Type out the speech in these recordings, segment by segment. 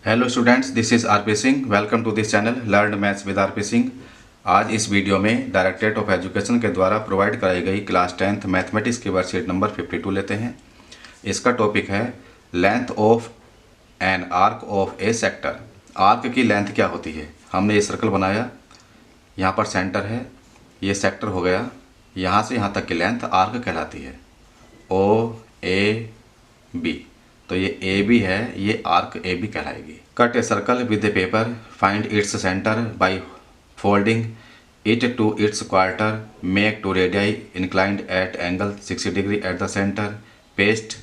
Hello students, this is RP Singh. Welcome to this channel learn maths with RP Singh. आज इस video में directorate of education के द्वारा प्रोवाइड कराई गई क्लास 10th मैथमेटिक्स की वर्कशीट नंबर 52 लेते हैं। इसका टॉपिक है length of an arc of a sector. Arc की लेंथ क्या होती है। हमने ये सर्कल बनाया, यहाँ पर सेंटर है, ये सेक्टर हो गया, यहाँ से यहाँ तक की लेंथ आर्क कहलाती है। ओ ए बी, तो ये ए बी है, ये आर्क ए बी कहलाएगी। Cut a circle with a paper, find its centre by folding it to its quarter, make two radii inclined at angle 60 degree at the centre, paste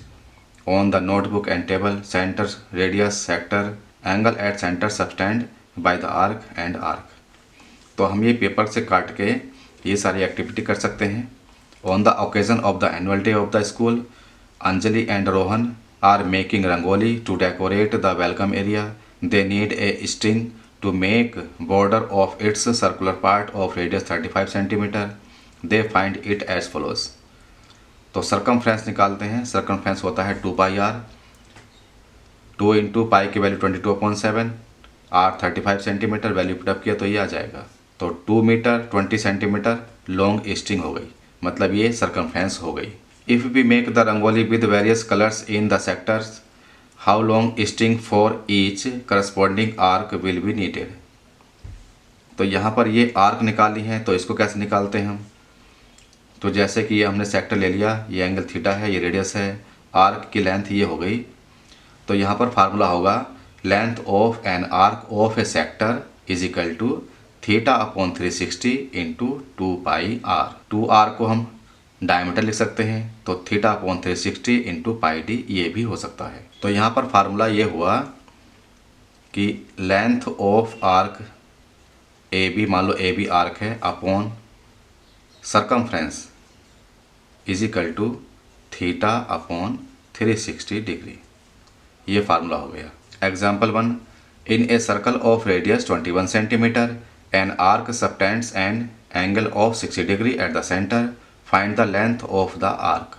on the notebook and table, centre, radius, sector, angle at centre subtend by the arc and arc. तो हम ये paper से काट के ये सारी activity कर सकते हैं। On the occasion of the annual day of the school, Anjali and Rohan are making rangoli to decorate the welcome area. They need a string to make border of its circular part of radius 35 cm. They find it as follows. तो circumference निकालते हैं। Circumference होता है 2 pi R, 2 into pi की value 22/7, R 35 centimetre, value put up किया तो ये आ जाएगा। तो 2 मीटर 20 सेंटीमीटर लॉन्ग स्ट्रिंग हो गई, मतलब ये सर्कमफ्रेंस हो गई। If we make the rangoli with various colors in the sectors, how long string for each corresponding arc will be needed? तो यहाँ पर ये आर्क निकाली है, तो इसको कैसे निकालते हैं हम। तो जैसे कि ये हमने सेक्टर ले लिया, ये एंगल थीटा है, ये रेडियस है, आर्क की लेंथ ये हो गई। तो यहाँ पर फार्मूला होगा length of an arc of a sector is equal to θ/360 into 2 pi R. 2 R को हम डायमीटर लिख सकते हैं, तो θ/360 इंटू पाई डी ये भी हो सकता है। तो यहाँ पर फार्मूला ये हुआ कि length of arc A B, मान लो ए बी आर्क है, upon circumference is equal to θ/360 degree. ये फार्मूला हो गया। Example 1, in a circle of radius 21 centimetre an arc subtends an angle of 60 degree at the centre, find the length of the arc.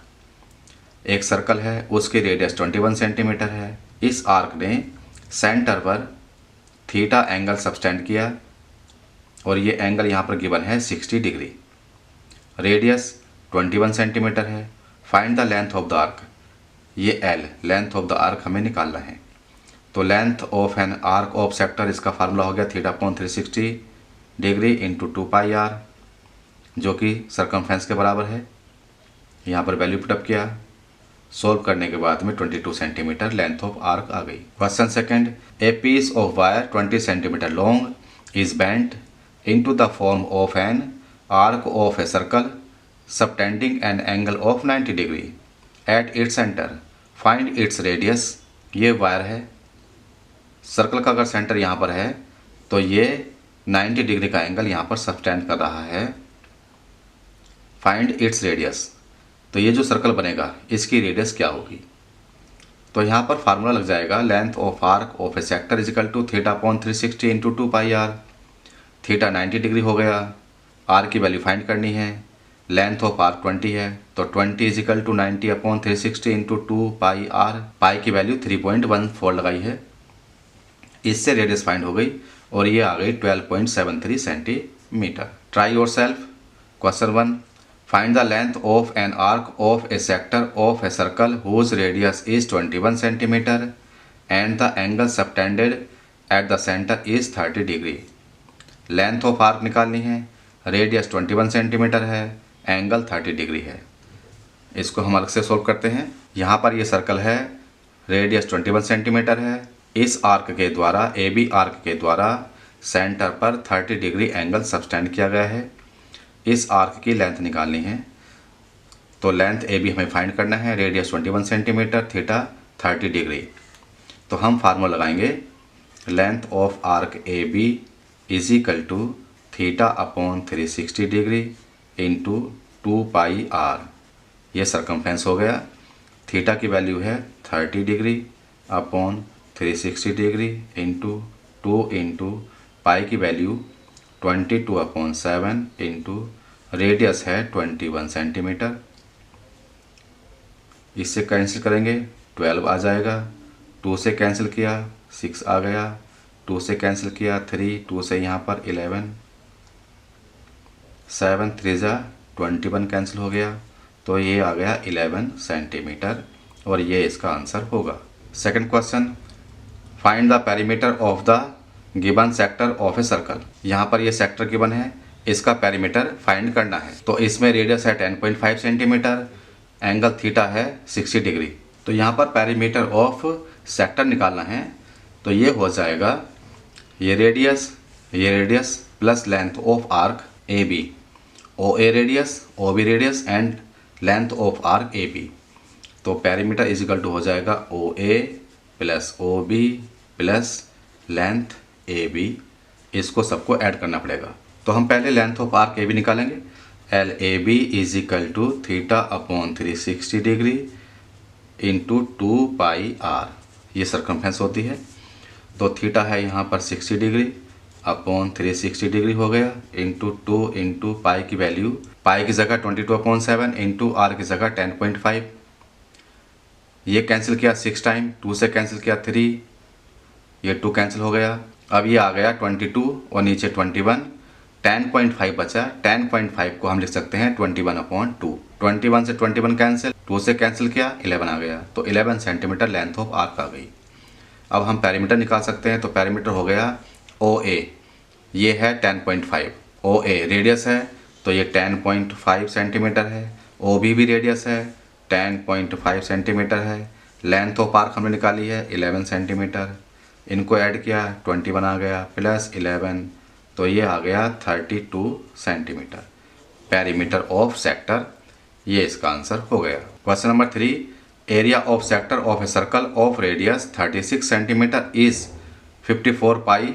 एक circle है, उसकी radius 21 centimetre है। इस arc ने centre पर थीटा एंगल सबटेंड किया और ये एंगल यहाँ पर गिवन है 60 डिग्री। रेडियस 21 सेंटीमीटर है। Find the length of the arc, ये L length of the arc हमें निकालना है। तो length of an arc of sector, इसका फार्मूला हो गया θ/360 डिग्री इंटू 2 पाई आर, जो कि सर्कमफ्रेंस के बराबर है। यहाँ पर वैल्यू पुटअप किया, सोल्व करने के बाद में 22 सेंटीमीटर लेंथ ऑफ आर्क आ गई। Question second, a piece of wire 20 centimetre long is bent into the form of an arc of a circle subtending an angle of 90 degree at its centre, find its radius. ये wire है, circle का अगर centre यहाँ पर है तो ये 90 degree का एंगल यहाँ पर सबटेंड कर रहा है। फाइंड इट्स रेडियस, तो ये जो सर्कल बनेगा इसकी रेडियस क्या होगी। तो यहाँ पर फार्मूला लग जाएगा length of arc of a sector is equal to θ/360 into 2 pi R. Theta 90 degree हो गया, आर की वैल्यू फाइंड करनी है, लेंथ ऑफ आर्क 20 है, तो 20 is equal to 90/360 into 2 pi R. Pi की वैल्यू 3.14 लगाई है, इससे रेडियस फाइंड हो गई और ये आ गई 12.73 centimetre. Try your self. Question 1, find the length of an arc of a sector of a circle whose radius is 21 centimeter and the angle subtended at the center is 30 degree। Length of arc निकालनी है, radius 21 centimetre है, angle 30 degree है। इसको हम अलग से solve करते हैं। यहाँ पर ये सर्कल है, रेडियस 21 सेंटीमीटर है। इस आर्क के द्वारा, ए बी आर्क के द्वारा सेंटर पर 30 डिग्री एंगल सबटेंड किया गया है। इस आर्क की लेंथ निकालनी है, तो लेंथ ए बी हमें फाइंड करना है, रेडियस 21 सेंटीमीटर, थीटा 30 डिग्री। तो हम फार्मूला लगाएंगे length of arc A B is equal to θ/360 degree into 2 pi R. ये सर्कमफ्रेंस हो गया। थीटा की वैल्यू है 30 degree upon 360 degree into 2 into pi की वैल्यू 22/7 इंटू रेडियस है 21 सेंटीमीटर। इससे कैंसिल करेंगे 12 आ जाएगा, 2 से कैंसिल किया 6 आ गया, 2 से कैंसिल किया 3, 2 से यहाँ पर 11, 7 3 जा 21 कैंसिल हो गया, तो ये आ गया 11 सेंटीमीटर और ये इसका आंसर होगा। Second question, find the perimeter of the given sector of a circle. यहाँ पर ये सेक्टर गिवन है, इसका पेरीमीटर फाइंड करना है। तो इसमें रेडियस है 10.5 सेंटीमीटर, एंगल थीटा है 60 डिग्री। तो यहाँ पर पेरीमीटर ऑफ सेक्टर निकालना है, तो ये हो जाएगा ये radius plus length of arc A B, O A radius, O B radius and length of arc A B. तो पेरीमीटर इज इक्वल टू हो जाएगा O A plus O B plus length A B. इसको सबको add करना पड़ेगा। तो हम पहले length of arc A B निकालेंगे। L A B is equal to theta upon 360 degree into 2 pi R, ये सर्कमफेरेंस होती है। तो थीटा है यहाँ पर 60 डिग्री अपॉन 360 डिग्री हो गया इंटू 2 इंटू पाई की वैल्यू, पाई की जगह 22/7 इंटू आर की जगह 10.5। ये कैंसिल किया 6 टाइम, 2 से कैंसिल किया 3, ये 2 कैंसिल हो गया। अब ये आ गया 22 और नीचे 21, 10.5 बचा। 10.5 को हम लिख सकते हैं 21/2। 21 से 21 कैंसिल, 2 से कैंसिल किया 11 आ गया, तो 11 सेंटीमीटर लेंथ ऑफ आर्क आ गई। अब हम पेरीमीटर निकाल सकते हैं। तो पेरीमीटर हो गया ओ ए, ये है 10.5, ओ ए रेडियस है तो ये 10.5 सेंटीमीटर है, ओ बी भी रेडियस है 10.5 सेंटीमीटर है, लेंथ ऑफ आर्क हमने निकाली है 11 सेंटीमीटर, इनको ऐड किया 21 आ गया प्लस 11, तो ये आ गया 32 सेंटीमीटर पेरीमीटर ऑफ सेक्टर। ये इसका आंसर हो गया। Question number 3, area of sector of a circle of radius 36 centimetre is 54 pi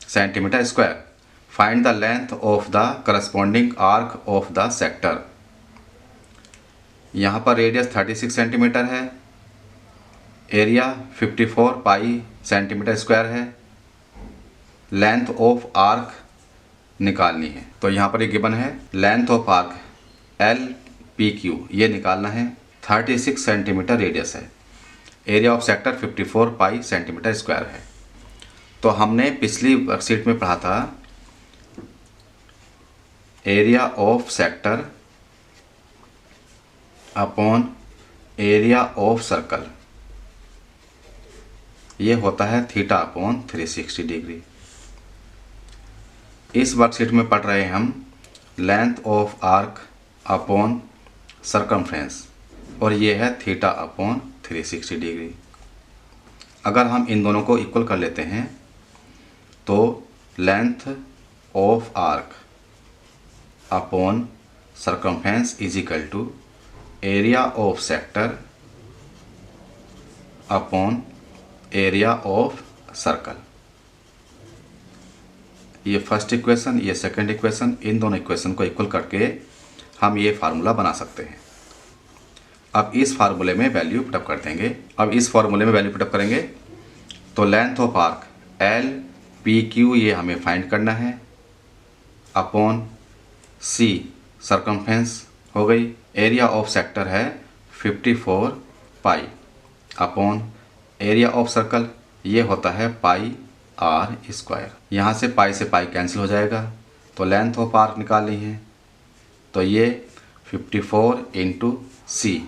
centimetre square. Find the length of the corresponding arc of the sector. यहाँ पर radius 36 centimetre है, area 54 पाई centimetre square है, length of arc निकालनी है। तो यहाँ पर ये गिवन है length of arc L P Q, ये निकालना है। 36 सेंटीमीटर रेडियस है, area of sector 54 pi centimetre square है। तो हमने पिछली वर्कशीट में पढ़ा था area of sector upon area of circle, ये होता है थीटा अपॉन 360 डिग्री। इस वर्कशीट में पढ़ रहे हैं हम length of arc upon circumference, और ये है थीटा अपॉन 360 डिग्री। अगर हम इन दोनों को इक्वल कर लेते हैं तो length of arc upon circumference is equal to area of sector upon area of circle. ये फर्स्ट इक्वेशन, ये सेकंड इक्वेशन, इन दोनों इक्वेशन को इक्वल करके हम ये फार्मूला बना सकते हैं। अब इस फार्मूले में वैल्यू पुटअप कर देंगे। अब इस फार्मूले में वैल्यू पुटअप करेंगे तो length of arc L P Q ये हमें फाइंड करना है अपॉन सी सर्कमफ्रेंस हो गई, एरिया ऑफ सेक्टर है 54 pi upon area of circle ये होता है पाई आर स्क्वायर। यहाँ से पाई कैंसिल हो जाएगा, तो लेंथ ऑफ आर्क निकालनी है। तो ये 54 into C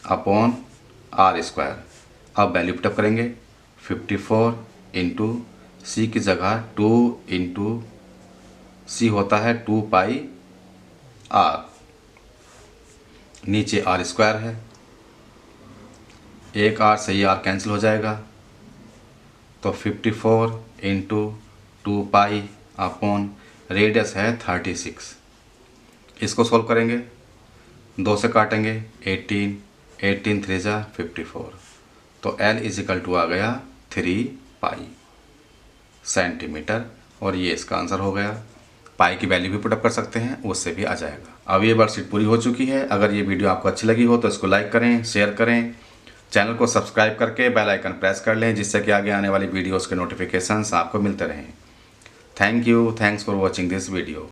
upon R square. अब वैल्यू पुटअप करेंगे 54 इंटू सी की जगह 2 इंटू सी होता है 2 पाई आर, नीचे आर स्क्वायर है, एक आर से ही आर कैंसिल हो जाएगा। तो 54 इंटू 2 पाई अपॉन रेडियस है 36। इसको सॉल्व करेंगे, 2 से काटेंगे 18, 18 3 जा 54। तो L इज इक्वल टू आ गया 3 पाई सेंटीमीटर, और ये इसका आंसर हो गया। पाई की वैल्यू भी पुटअप कर सकते हैं, उससे भी आ जाएगा। अब ये वर्कशीट पूरी हो चुकी है। अगर ये वीडियो आपको अच्छी लगी हो तो इसको लाइक करें, शेयर करें, चैनल को सब्सक्राइब करके बेल आइकन प्रेस कर लें, जिससे कि आगे आने वाली वीडियोस के नोटिफिकेशंस आपको मिलते रहें। Thank you, thanks for watching this video.